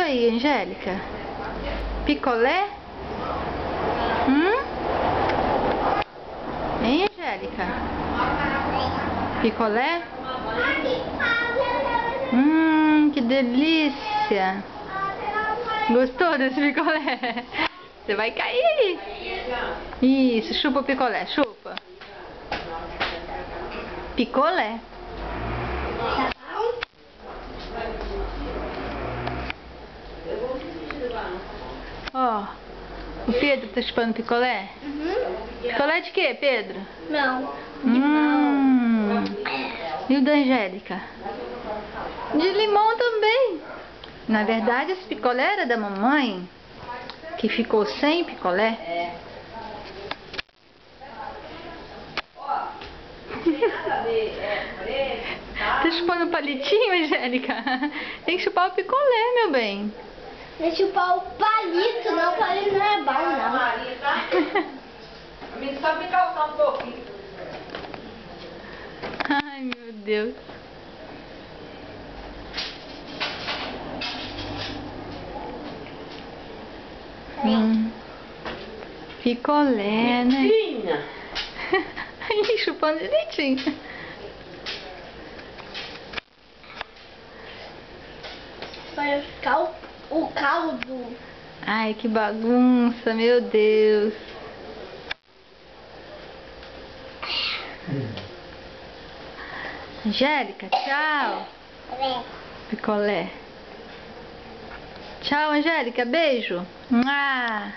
aí, Angélica? Picolé? Hein, Angélica? Picolé? Que delícia! Gostou desse picolé? Você vai cair aí. Isso, chupa o picolé, chupa. Picolé. Ó, o Pedro tá chupando picolé? Picolé de quê, Pedro? Não. E o da Angélica? De limão também. Na verdade, esse picolé era da mamãe, que ficou sem picolé. Tá chupando o palitinho, Angélica? Tem que chupar o picolé, meu bem. Tem que chupar o palito, não. O palito não é bom, não. Só me calçar um pouquinho. Ai, meu Deus. Picolé, né? Aí, chupando direitinho. Vai ficar o caldo. Ai, que bagunça, meu Deus. Angélica, tchau. Picolé. Tchau, Angélica, beijo. Mua.